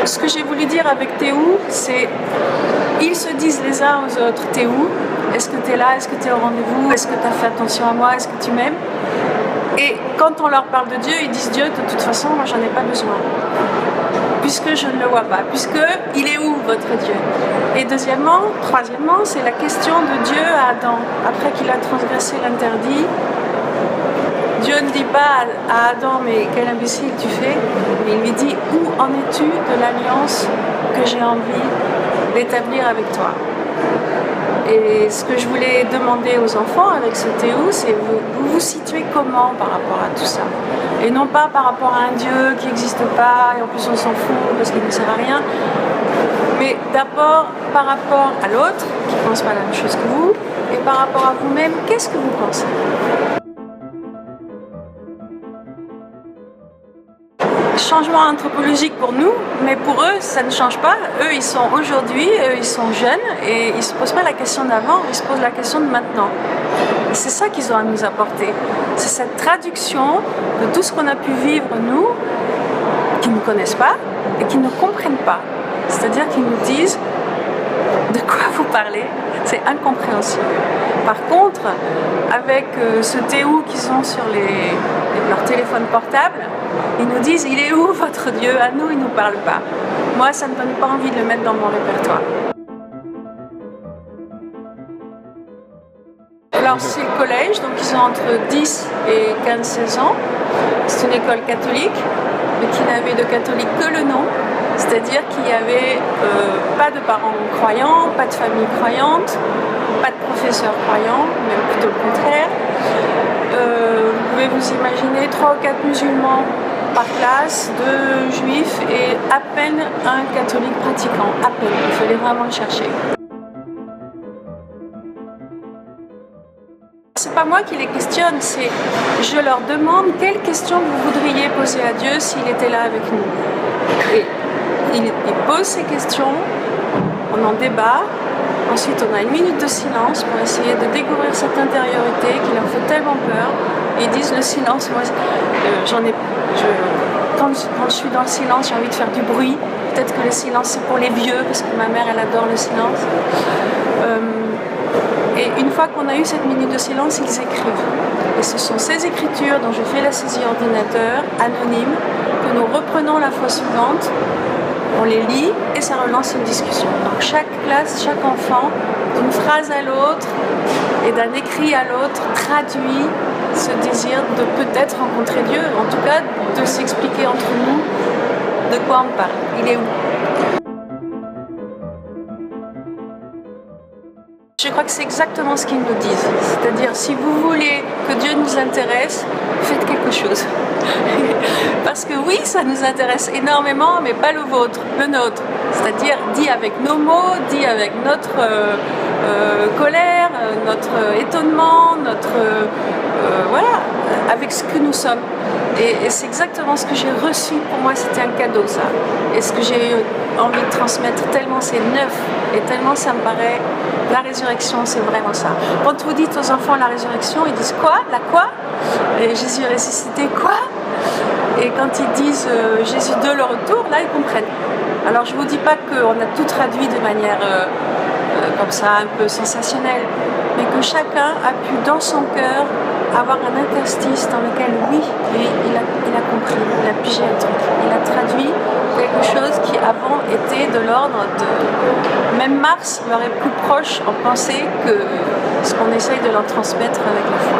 Ce que j'ai voulu dire avec t'es où, c'est ils se disent les uns aux autres t'es où? Est-ce que t'es là? Est-ce que t'es au rendez-vous? Est-ce que t'as fait attention à moi? Est-ce que tu m'aimes? Et quand on leur parle de Dieu, ils disent Dieu, de toute façon, moi j'en ai pas besoin. Puisque je ne le vois pas, puisque il est où votre Dieu? Et troisièmement, c'est la question de Dieu à Adam. Après qu'il a transgressé l'interdit, Dieu ne dit pas à Adam, mais quel imbécile tu fais, mais il lui dit, où en es-tu de l'alliance que j'ai envie d'établir avec toi? Et ce que je voulais demander aux enfants avec ce Théo, c'est vous vous situez comment par rapport à tout ça? Et non pas par rapport à un Dieu qui n'existe pas, et en plus on s'en fout parce qu'il ne sert à rien, mais d'abord par rapport à l'autre, qui ne pense pas la même chose que vous, et par rapport à vous-même, qu'est-ce que vous pensez? Changement anthropologique pour nous, mais pour eux, ça ne change pas. Eux, ils sont aujourd'hui, ils sont jeunes et ils ne se posent pas la question d'avant, ils se posent la question de maintenant. Et c'est ça qu'ils ont à nous apporter. C'est cette traduction de tout ce qu'on a pu vivre, nous, qui ne connaissent pas et qui ne comprennent pas. C'est-à-dire qu'ils nous disent de quoi vous parlez, c'est incompréhensible. Par contre, avec ce Théo qu'ils ont sur leur téléphone portable, ils nous disent il est où votre Dieu? À nous, il ne nous parle pas. Moi, ça ne me donne pas envie de le mettre dans mon répertoire. Alors c'est le collège, donc ils ont entre 10 et 15-16 ans. C'est une école catholique, mais qui n'avait de catholique que le nom. C'est-à-dire qu'il n'y avait pas de parents croyants, pas de famille croyante, pas de professeurs croyants, même plutôt le contraire. Vous pouvez vous imaginer 3 ou 4 musulmans par classe, 2 juifs et à peine un catholique pratiquant, à peine, il fallait vraiment le chercher. C'est pas moi qui les questionne, c'est je leur demande quelles questions vous voudriez poser à Dieu s'il était là avec nous. Et ils posent ces questions, on en débat, ensuite on a une minute de silence pour essayer de découvrir cette intériorité qui leur fait tellement peur. Ils disent le silence, moi quand je suis dans le silence, j'ai envie de faire du bruit. Peut-être que le silence c'est pour les vieux, parce que ma mère elle adore le silence. Et une fois qu'on a eu cette minute de silence, ils écrivent. Et ce sont ces écritures dont je fais la saisie ordinateur, anonyme, que nous reprenons la fois suivante. On les lit et ça relance une discussion. Donc chaque classe, chaque enfant, d'une phrase à l'autre et d'un écrit à l'autre, traduit ce désir de peut-être rencontrer Dieu, en tout cas de s'expliquer entre nous de quoi on parle. Il est où? Je crois que c'est exactement ce qu'ils nous disent. C'est-à-dire, si vous voulez que Dieu nous intéresse, faites quelque chose. Parce que oui, ça nous intéresse énormément, mais pas le vôtre, le nôtre. C'est-à-dire, dit avec nos mots, dit avec notre colère, notre étonnement, voilà, avec ce que nous sommes. Et c'est exactement ce que j'ai reçu. Pour moi, c'était un cadeau, ça. Et ce que j'ai eu envie de transmettre, tellement c'est neuf, et tellement ça me paraît... La résurrection, c'est vraiment ça. Quand vous dites aux enfants la résurrection, ils disent quoi? La quoi? Et Jésus est ressuscité, quoi? Et quand ils disent Jésus de le retour, là, ils comprennent. Alors, je ne vous dis pas qu'on a tout traduit de manière comme ça, un peu sensationnelle, mais que chacun a pu, dans son cœur, avoir un interstice dans lequel, oui, lui, il a compris, il a pigé un truc, il a traduit quelque chose qui avant était de l'ordre de... Même Mars leur est plus proche en pensée que ce qu'on essaye de leur transmettre avec la foi.